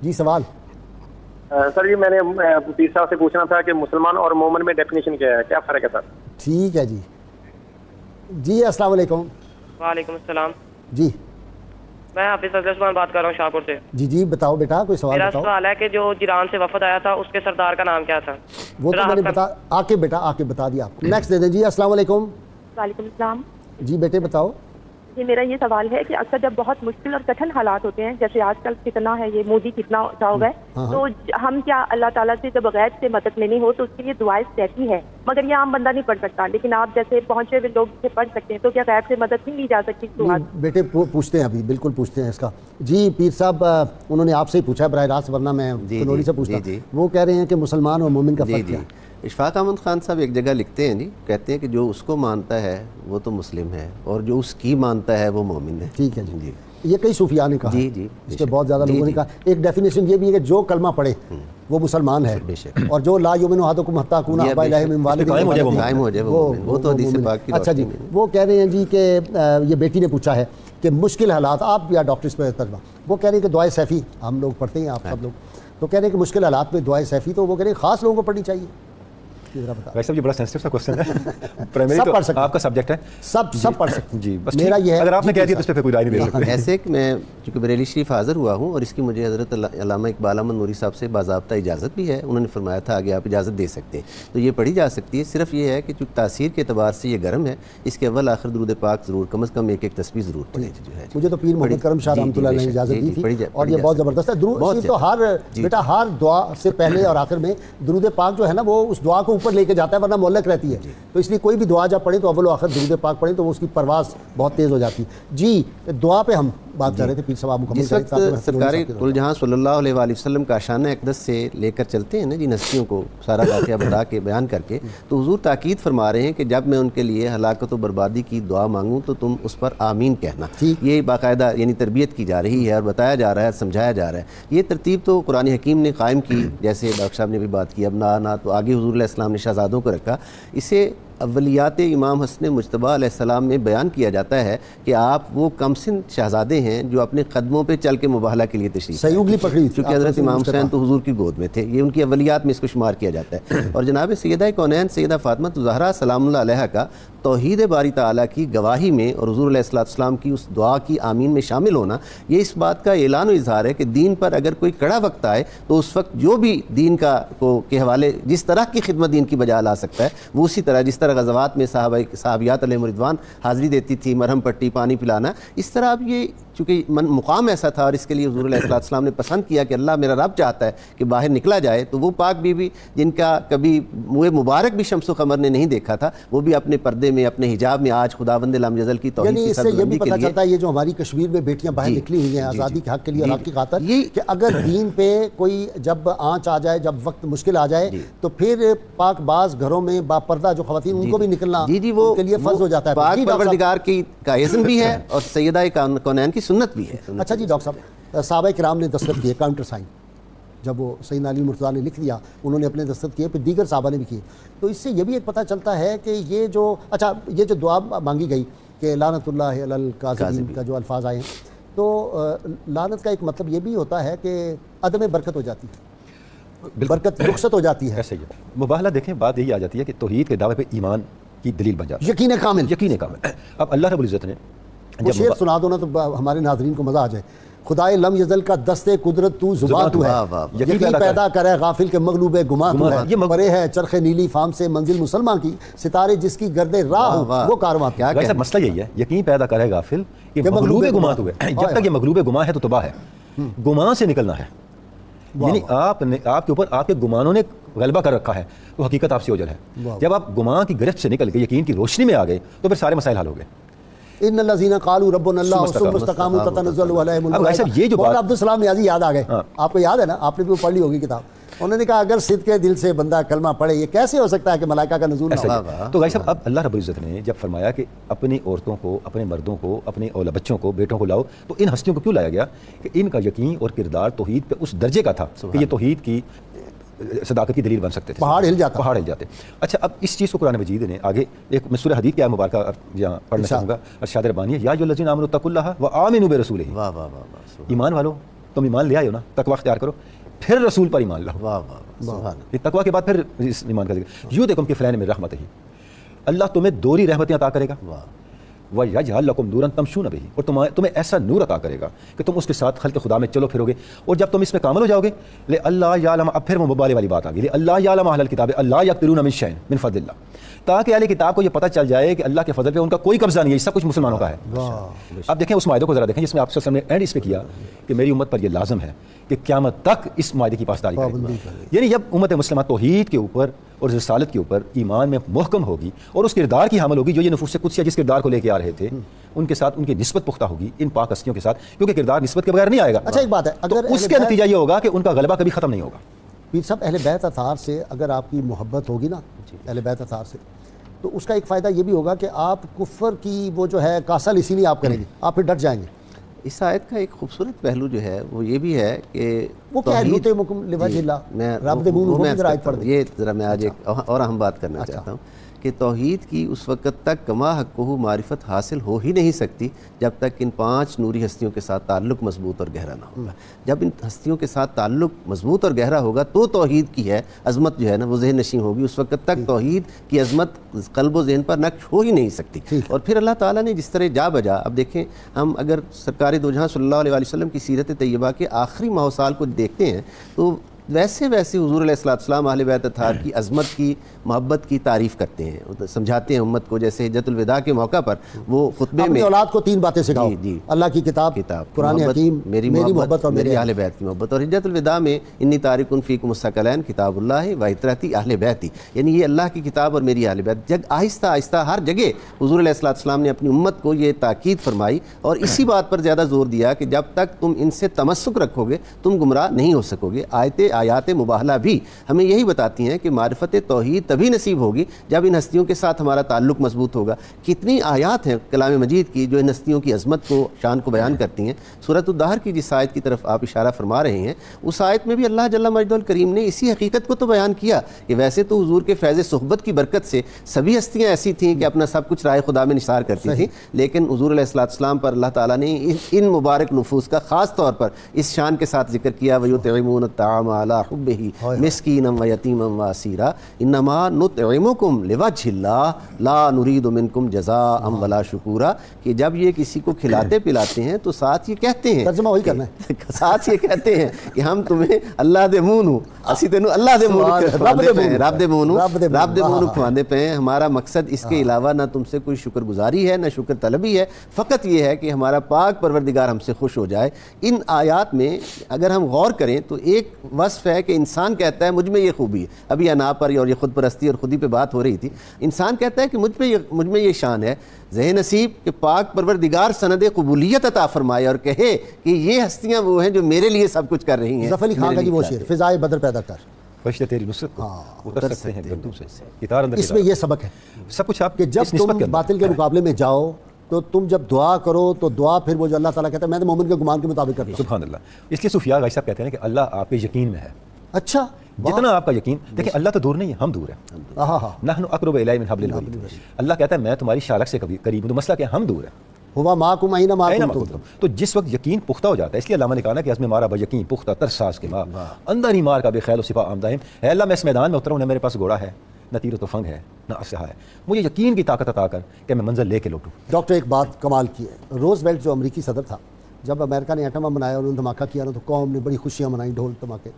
جی سوال. سر یہ میں نے پیر صاحب سے پوچھنا تھا کہ مسلمان اور مومن میں ڈیفینیشن کیا ہے، کیا فرق ہے سر؟ ٹھیک ہے. جی جی السلام علیکم. وعلیکم السلام. جی میں حافظ اظہر عثمان بات کر رہا ہوں شاہپور سے. جی جی بتاؤ بیٹا کوئی سوال میرا بتاؤ. سوال ہے کہ جو جیران سے وفد آیا تھا اس کے سردار کا نام کیا تھا؟ وہ تو میں نے آ کے بتا دیا آپ. نیکسٹ دے دیں. جی السلام علیکم. وعلیکم السلام. جی بیٹے بتاؤ. جی میرا یہ سوال ہے کہ اکثر جب بہت مشکل اور کٹھن حالات ہوتے ہیں، جیسے آج کل کتنا ہے یہ مودی کتنا ہو گئے، تو ہم کیا اللہ تعالیٰ سے جب غیب سے مدد لینی ہو تو اس کے لیے دعائیں رہتی ہے، مگر یہ عام بندہ نہیں پڑھ سکتا، لیکن آپ جیسے پہنچے ہوئے لوگ سے پڑھ سکتے ہیں، تو کیا غیب سے مدد نہیں لی جا سکتی؟ بیٹے پوچھتے ہیں ابھی، بالکل پوچھتے ہیں اس کا. جی پیر صاحب انہوں نے آپ سے ہی پوچھا ہے براہ راست، ورنہ میں کنوری سے پوچھتا. وہ کہہ رہے ہیں کہ مسلمان اور مومن کا فرق کیا ہے؟ اشفاق احمد خان صاحب ایک جگہ لکھتے ہیں جی، کہتے ہیں کہ جو اس کو مانتا ہے وہ تو مسلم ہے اور جو اس کی مانتا ہے وہ مومن ہے. ٹھیک ہے جی. یہ کئی صوفیاء نے کہا. جی جی اس پہ بہت زیادہ لوگوں نے کہا. ایک ڈیفینیشن یہ بھی ہے کہ جو کلمہ پڑھے وہ مسلمان ہے، اور جو لا یؤمن احدکم حتی یکون احب الیہ من والدہ وہ تو حدیث پاک کی. اچھا جی وہ کہہ رہے ہیں جی کہ یہ بیٹی نے پوچھا ہے کہ مشکل حالات، آپ یا ڈاکٹرز پہ ترجمہ، وہ کہہ رہے ہیں کہ دعائے سیفی ہم لوگ پڑھتے ہیں، آپ سب لوگ، تو کہہ رہے ہیں کہ مشکل حالات میں دعائے سیفی تو وہ کہہ رہے ہیں خاص لوگوں کو پڑھنی چاہیے. ویسے یہ بڑا سینسٹیو سا کوسچن ہے. پرائمری تو آپ کا سبجیکٹ ہے، سب پڑھ سکتے ہیں. جی بس میرا یہ ہے اگر آپ نے کہہ دیا تو اس پہ کوئی رائے نہیں دے سکتے. ایسے کہ میں چونکہ بریلی شریف حاضر ہوا ہوں اور اس کی مجھے حضرت علامہ اقبال احمد نوری صاحب سے باضابطہ اجازت بھی ہے، انہوں نے فرمایا تھا آگے آپ اجازت دے سکتے ہیں، تو یہ پڑھی جا سکتی ہے. صرف یہ ہے کہ چونکہ تاثیر کے اعتبار سے یہ گرم ہے، اس کے اول آخر درود پاک ضرور کم از کم ایک تسبیح ضرور پڑھیں. مجھے تو پیر محمد کرم شاہ رحمۃ اللہ علیہ نے اجازت دی تھی اور یہ بہت زبردست ہے. درود تو ہر بیٹا ہر دعا سے پہلے اور آخر میں درود پاک جو ہے نا وہ اس دعا کو اوپر لے کے جاتا ہے، ورنہ معلق رہتی ہے. تو اس لیے کوئی بھی دعا جب پڑھیں تو اول و آخر درود پاک پڑھیں تو وہ اس کی پرواز بہت تیز ہو جاتی ہے. جی دعا پہ ہم بات کر رہے تھے، پیر صاحب مکمل جس وقت سرکار کل جہاں صلی اللہ علیہ وآلہ وسلم کا شان اقدس سے لے کر چلتے ہیں نا جن ہستیوں کو سارا واقعہ بتا کے بیان کر کے، تو حضور تاکید فرما رہے ہیں کہ جب میں ان کے لیے ہلاکت و بربادی کی دعا مانگوں تو تم اس پر آمین کہنا. یہ باقاعدہ یعنی تربیت کی جا رہی ہے اور بتایا جا رہا ہے، سمجھایا جا رہا ہے. یہ ترتیب تو قرآن حکیم نے قائم کی، جیسے ڈاکٹر صاحب نے بھی بات کی ابنا، تو آگے حضور علیہ السلام نے شہزادوں کو رکھا. اسے اولیات امام حسن مجتبی علیہ السلام میں بیان کیا جاتا ہے کہ آپ وہ کمسن شہزادے ہیں جو اپنے قدموں پہ چل کے مباہلہ کے لیے تشریف سیوگلی پکڑی، چونکہ حضرت امام حسین تو حضور کی گود میں تھے، یہ ان کی اولیات میں اس کو شمار کیا جاتا ہے. اور جناب سیدہ کونین سیدہ فاطمہ الزہرا سلام اللہ علیہ کا توحید باری تعالیٰ کی گواہی میں اور حضور علیہ السلام کی اس دعا کی آمین میں شامل ہونا، یہ اس بات کا اعلان و اظہار ہے کہ دین پر اگر کوئی کڑا وقت آئے تو اس وقت جو بھی دین کے حوالے جس طرح کی خدمت دین کی بجا لا سکتا ہے وہ اسی طرح، جس طرح غزوات میں صحابیات علیہ رضوان حاضری دیتی تھی، مرہم پٹی، پانی پلانا، اس طرح اب یہ چونکہ مقام ایسا تھا اور اس کے لیے حضور علیہ السلام نے پسند کیا کہ اللہ میرا رب چاہتا ہے کہ باہر نکلا جائے، تو وہ پاک بی بی جن کا کبھی منہ مبارک بھی شمس و قمر نے نہیں دیکھا تھا، وہ بھی اپنے پردے میں اپنے حجاب میں آج خداوند لم یزل کی توحید کی سربلندی کے لیے. یعنی اس سے یہ بھی پتہ چلتا ہے یہ جو ہماری کشمیر میں بیٹیاں باہر نکلی ہوئی ہیں آزادی کے حق کے لیے اور حق کی خاطر، کہ اگر دین پہ کوئی جب آنچ آ جائے، جب وقت مشکل آ جائے تو پھر پاک باز گھروں میں با پردہ جو خواتین ان کو بھی نکلنا ان کے لیے فرض ہو جاتا ہے. پاک پروردگار کی کا اذن بھی ہے اور سیدہ کونین کی سنت بھی ہے. اچھا جی ڈاکٹر صاحب، صحابہ کرام نے دستخط کیے کاؤنٹر سائن، جب وہ سیدنا علی مرتضیٰ نے لکھ دیا انہوں نے اپنے دستخط کیے، پھر دیگر صحابہ نے بھی کیے، تو اس سے یہ بھی ایک پتہ چلتا ہے کہ یہ جو دعا مانگی گئی کہ لعنت اللہ علی الکاذبین کا جو الفاظ آئے ہیں، تو لعنت کا ایک مطلب یہ بھی ہوتا ہے کہ عدم برکت ہو جاتی ہے، برکت رخصت ہو جاتی ہے. ایسے ہی مباہلہ دیکھیں، بات یہی آ جاتی ہے کہ توحید کے دعوے پہ ایمان کی دلیل بن جاتا ہے، یقین کامل. یقین کامل. اب اللہ رب العزت نے وہ شعر سنا دو نا تو ہمارے ناظرین کو مزہ آ جائے. خدائے لم یزل کا دست قدرت تو زبان تو ہے، یقین پیدا کرے غافل کے مغلوب گماں تو ہے. پرے ہے چرخ نیلی فام سے منزل مسلمان کی، ستارے جس کی گرد راہ وہ کارواں. کیا مسئلہ یہی ہے، یقین پیدا کرے غافل کہ مغلوب گماں تو ہے. جب تک یہ مغلوب گماں ہے تو تباہ ہے. گمان سے نکلنا ہے، یعنی آپ کے اوپر آپ کے گمانوں نے غلبہ کر رکھا ہے تو حقیقت آپ سے اوجل ہے. جب آپ گمان کی گرفت سے نکل کے یقین کی روشنی میں آ گئے تو پھر سارے مسائل حل ہو گئے. ان الذین قالوا ربنا اللہ ثم استقاموا تتنزل علیہم الملائکۃ. یہ جو بات عبد السلام نیازی یاد آ گئے، آپ کو یاد ہے نا، آپ نے بھی پڑھ لی ہوگی کتاب. انہوں نے کہا اگر صدق کے دل سے بندہ کلمہ پڑھے یہ کیسے ہو سکتا ہے کہ ملائکہ کا نزول نہ ہو. تو بھائی صاحب اب اللہ رب العزت نے جب فرمایا کہ اپنی عورتوں کو، اپنے مردوں کو، اپنے بچوں کو، بیٹوں کو لاؤ، تو ان ہستیوں کو کیوں لایا گیا کہ ان کا یقین اور کردار توحید پہ اس درجے کا تھا کہ یہ توحید کی صداقت کی دلیل بن سکتے تھے. پہاڑ ہل جاتے. اچھا اب اس چیز کو قرآن مجید نے آگے ایک میں سورہ حدید کی آیت مبارکہ یہاں پڑھنا چاہوں گا. ارشاد ربانی ہے یا ایھا الذین آمنوا اتقوا اللہ وآمنوا برسولہ. واہ واہ واہ، ایمان والو تم ایمان لے آئے ہو نا، تقوی اختیار کرو، پھر رسول پر ایمان لاؤ. واہ واہ سبحان. یہ تقوی کے بعد پھر اس ایمان کا ذکر. یؤتکم کفلین من رحمتہ، اللہ تمہیں دوہری رحمتیں عطا کرے گا. وَيَجْعَلْ لَكُمْ نُورًا تَمْشُونَ بِهِ، اور تمہیں ایسا نور عطا کرے گا کہ تم اس کے ساتھ خلق خدا میں چلو پھرو گے. اور جب تم اس میں کامل ہو جاؤ گے لِأَلَّا يَعْلَمَ، اب پھر وہ مبالغے والی بات آ گئی، لِأَلَّا يَعْلَمَ أَهْلَ الْكِتَابِ أَلَّا يَقْدِرُونَ مِنْ شَيْءٍ مِنْ فَضْلِ اللَّهِ، تاکہ اہل کتاب کو یہ پتہ چل جائے کہ اللہ کے فضل پہ ان کا کوئی قبضہ نہیں ہے، سب کچھ مسلمانوں کا ہے. اب دیکھیں اس معاہدے کو ذرا دیکھیں جس میں آپ صلی اللہ علیہ وسلم نے اینڈ اس پہ کیا کہ میری امت پر یہ لازم ہے کہ قیامت تک اس معاہدے کی پاسداری کرے. یعنی جب امت مسلمہ توحید کے اوپر اور رسالت کے اوپر ایمان میں محکم ہوگی اور اس کردار کی حامل ہوگی جو یہ نفوس قدسیہ جس کردار کو لے کے آ رہے تھے ان کے ساتھ ان کی نسبت پختہ ہوگی ان پاک ہستیوں کے ساتھ، کیونکہ کردار نسبت کے بغیر نہیں آئے گا. اچھا ایک بات ہے، اگر اس کا نتیجہ یہ ہوگا کہ ان کا غلبہ کبھی ختم نہیں ہوگا. پیر صاحب اہل بیت اطہار سے اگر آپ کی محبت ہوگی نا اہل بیت اطہار سے، تو اس کا ایک فائدہ یہ بھی ہوگا کہ آپ کفر کی وہ جو ہے کاسل اسی لیے آپ کریں گے، آپ پھر ڈٹ جائیں گے. اس آیت کا ایک خوبصورت پہلو جو ہے وہ یہ بھی ہے کہ وہ کیا ہے لوجہ اللہ رب دے منہ میں ذرا پڑھ یہ ذرا میں آج ایک اور اہم بات کرنا چاہتا ہوں کہ توحید کی اس وقت تک کما حقہ معرفت حاصل ہو ہی نہیں سکتی جب تک ان 5 نوری ہستیوں کے ساتھ تعلق مضبوط اور گہرا نہ ہوگا. جب ان ہستیوں کے ساتھ تعلق مضبوط اور گہرا ہوگا تو توحید کی ہے عظمت جو ہے نا وہ ذہن نشین ہوگی. اس وقت تک توحید کی عظمت قلب و ذہن پر نقش ہو ہی نہیں سکتی. اور پھر اللہ تعالیٰ نے جس طرح جا بجا، اب دیکھیں ہم اگر سرکار دو جہاں صلی اللہ علیہ وسلم کی سیرت طیبہ کے آخری ماہ و سال کو دیکھتے ہیں تو ویسے حضور علیہ السلام اہل بیت اطہار کی عظمت کی محبت کی تعریف کرتے ہیں، سمجھاتے ہیں امت کو. جیسے حجت الوداع کے موقع پر وہ خطبے میں اولاد کو 3 باتیں سکھاؤ، اللہ کی کتاب، قرآن حکیم، میری محبت اور میری اہل بیت کی محبت. اور حجت الوداع میں انی تارک فیکم الثقلین کتاب اللہ و عترتی اہل بیتی، یعنی یہ اللہ کی کتاب اور میری اہل بیت. آہستہ آہستہ ہر جگہ حضور علیہ السلام نے اپنی امت کو یہ تاکید فرمائی اور اسی بات پر زیادہ زور دیا کہ جب تک تم ان سے تمسک رکھو گے تم گمراہ نہیں ہو سکو گے. آیات مباہلہ بھی ہمیں یہی بتاتی ہیں کہ معرفت توحید تبھی نصیب ہوگی جب ان ہستیوں کے ساتھ ہمارا تعلق مضبوط ہوگا. کتنی آیات ہیں کلام مجید کی جو ان ہستیوں کی عظمت کو، شان کو بیان کرتی ہیں. سورۃ الدہر کی جس آیت کی طرف آپ اشارہ فرما رہے ہیں اس آیت میں بھی اللہ جل مجدہ الکریم نے اسی حقیقت کو تو بیان کیا کہ ویسے تو حضور کے فیض صحبت کی برکت سے سبھی ہستیاں ایسی تھیں کہ اپنا سب کچھ راہ خدا میں نثار کرتی تھیں، لیکن حضور علیہ السلام پر اللہ تعالیٰ نے ان مبارک نفوس کا خاص طور پر اس شان کے ساتھ ذکر کیا. وَيُطْعِمُونَ الطَّعَامَ عَلَىٰ حُبِّهِ مسکینا ویتیما واسیرا انما نطعمکم لوجہ اللہ لا نرید منکم جزاء ولا شکورا، کہ جب یہ کسی کو کھلاتے پلاتے ہیں تو ساتھ یہ کہتے ہیں، ترجمہ وہی کرنا ہے، ساتھ یہ کہتے ہیں کہ ہم تمہیں اللہ دے مونو اسی تینوں اللہ دے مونو رب دے مونو کھواندے پے ہیں. ہمارا مقصد اس کے علاوہ نہ تم سے کوئی شکر گزاری ہے نہ شکر طلبی ہے، فقط یہ ہے کہ ہمارا پاک پروردگار ہم سے خوش ہو جائے. ان آیات میں اگر ہم غور کریں تو ایک وصف ہے کہ انسان کہتا ہے مجھ میں یہ خوبی ہے. ابھی انا پر اور یہ خود پرستی اور خودی پہ بات ہو رہی تھی. انسان کہتا ہے کہ مجھ میں یہ شان ہے. ذہن نصیب کہ پاک پروردگار سند قبولیت عطا فرمائے اور کہے کہ یہ ہستیاں وہ ہیں جو میرے لیے سب کچھ کر رہی ہیں. ظفر علی خان کا وہ شعر فضائے بدر پیدا کر، فرشتے تیری نصرت کو اتر سکتے ہیں گردوں سے. اس میں یہ سبق ہے سب کچھ آپ کہ جب تم باطل کے مقابلے میں جاؤ تو تم جب دعا کرو تو دعا پھر وہ جو اللہ تعالیٰ کہتا ہے میں تو مومن کے گمان کے مطابق کرتا ہوں. سبحان اللہ. اس لیے صوفیاء غازی صاحب کہتے ہیں کہ اللہ آپ کے یقین میں ہے. اچھا جتنا آپ کا یقین، دیکھیں اللہ تو دور نہیں ہے، ہم دور ہیں. نحن اقرب الیہ من حبل الورید. اللہ کہتا ہے میں تمہاری شالک سے قریب ہوں، تو مسئلہ کیا ہے؟ ہم دور ہیں. ہوا معکم اینما کنتم. تو جس وقت یقین پختہ ہو جاتا ہے، اس لیے علامہ نے کہا نا کہ عزم مارا با یقین پختہ ترساز کے ماں اندر ہی مار کا بے خیل و صفا آمدہ ہے. اے اللہ میں اس میدان میں اترا ہوں، نہ میرے پاس گھوڑا ہے نہ تیر و تفنگ ہے نہ اسلحہ ہے، مجھے یقین کی طاقت عطا کر کہ میں منزل لے کے لوٹوں۔ ڈاکٹر ایک بات کمال کی ہے، روز ویلٹ جو امریکی صدر تھا، جب امریکہ نے ایٹم بم بنایا اور انہوں نے دھماکہ کیا نا تو قوم نے بڑی خوشیاں منائیں، ڈھول دھماکے،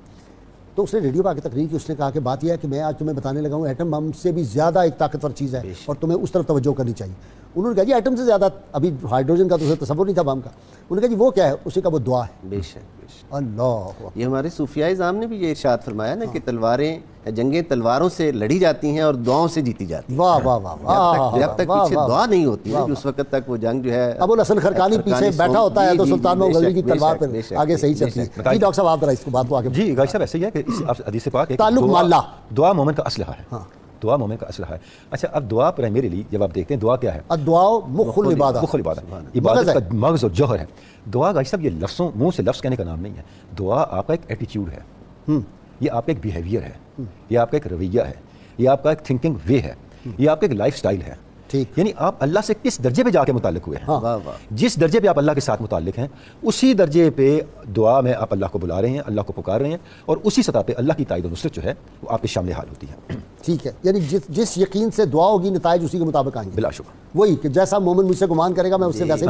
تو اس نے ریڈیو پہ آ کے تقریر کی، اس نے کہا کہ بات یہ ہے کہ میں آج تمہیں بتانے لگا ہوں ایٹم بم سے بھی زیادہ ایک طاقتور چیز ہے اور تمہیں اس طرف توجہ کرنی چاہیے۔ انہوں نے کہا جی ایٹم سے زیادہ، ابھی ہائیڈروجن کا تو اسے تصور نہیں تھا بم کا، انہوں نے کہا جی وہ کیا ہے، اسے کہا وہ دعا ہے۔ بے شک اللہ، یہ ہمارے صوفیاء اعظام نے بھی یہ ارشاد فرمایا نا کہ تلواریں، جنگیں تلواروں سے لڑی جاتی ہیں اور دعاؤں سے جیتی جاتی ہیں۔ واہ واہ واہ، جب تک پیچھے دعا نہیں ہوتی ہے اس وقت تک وہ جنگ جو ہے، ابو الحسن خرقانی پیچھے بیٹھا ہوتا ہے تو سلطان محمود غزنوی کی تلوار پہ آگے صحیح چلتی ہے۔ جی ڈاکٹر صاحب آپ ذرا اس کو بات کو آگے۔ جی غازی صاحب ایسے ہی ہے کہ اس حدیث پاک ہے تعلق ماللہ، دعا مومن کا اسلحہ ہے، دعا مومن کا اسلحہ ہے۔ اچھا اب دعا پرائمریلی جب آپ دیکھتے ہیں دعا کیا ہے، الدعاء مخ العبادہ، مخ العبادہ، عبادت کا مغز اور جوہر ہے۔ دعا غازی صاحب یہ لفظوں منہ سے لفظ کہنے کا نام نہیں ہے، دعا آپ کا ایک ایٹیٹیوڈ ہے، یہ آپ کا ایک بیہیویئر ہے، یہ آپ کا ایک رویہ ہے، یہ آپ کا ایک تھنکنگ وے ہے، یہ آپ کا ایک لائف سٹائل ہے۔ یعنی آپ اللہ سے کس درجے پہ جا کے متعلق ہوئے ہیں، جس درجے پہ آپ اللہ کے ساتھ متعلق ہیں اسی درجے پہ دعا میں آپ اللہ کو بلا رہے ہیں، اللہ کو پکار رہے ہیں، اور اسی سطح پہ اللہ کی تائید و نصرت جو ہے وہ آپ کے شامل حال ہوتی ہے۔ ٹھیک ہے، یعنی جس یقین سے دعا ہوگی نتائج اسی کے مطابق آئیں گے بلا شبہ، وہی کہ جیسا مومن مجھ سے گمان کرے گا میں اس سے ویسے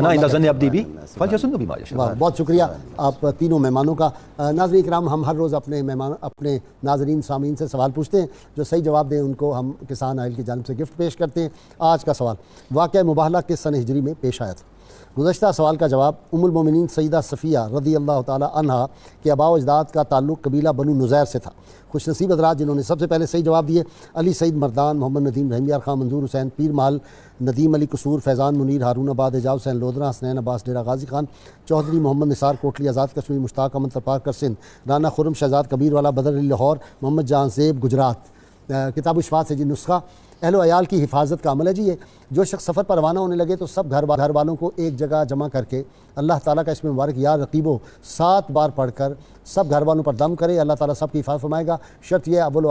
بہت شکریہ آپ تینوں مہمانوں کا۔ ناظرین کرام، ہم ہر روز اپنے ناظرین سامعین سے سوال پوچھتے ہیں، جو صحیح جواب دیں ان کو ہم کسان آئل کی جانب سے گفٹ پیش کرتے ہیں۔ آج کا سوال واقعہ مباہلہ کس سن ہجری میں پیش آیا تھا؟ گزشتہ سوال کا جواب ام المومنین سیدہ صفیہ رضی اللہ تعالی عنہا کے آباء و اجداد کا تعلق قبیلہ بنو نزیر سے تھا۔ خوش نصیب حضرات جنہوں نے سب سے پہلے صحیح جواب دیے، علی سعید مردان، محمد ندیم رحیم یار خان، منظور حسین پیر محل، ندیم علی قصور، فیضان منیر، ہارون آباد، اعجاز حسین لودھرا، حسنین عباس ڈیرہ غازی خان، چودھری محمد نثار کوٹلی آزاد کشمیر، مشتاق احمد ترپارکر سندھ، رانا خرم شہزاد کبیر والا بدر علی لاہور، محمد جہاں زیب گجرات۔ کتاب و شفاعت سے جی نسخہ اہل و عیال کی حفاظت کا عمل ہے جی یہ، جو شخص سفر پر روانہ ہونے لگے تو سب گھر والوں کو ایک جگہ جمع کر کے اللہ تعالیٰ کا اسم مبارک یا رقیبو 7 بار پڑھ کر سب گھر والوں پر دم کرے، اللہ تعالیٰ سب کی حفاظت فرمائے گا۔ شرط یہ اول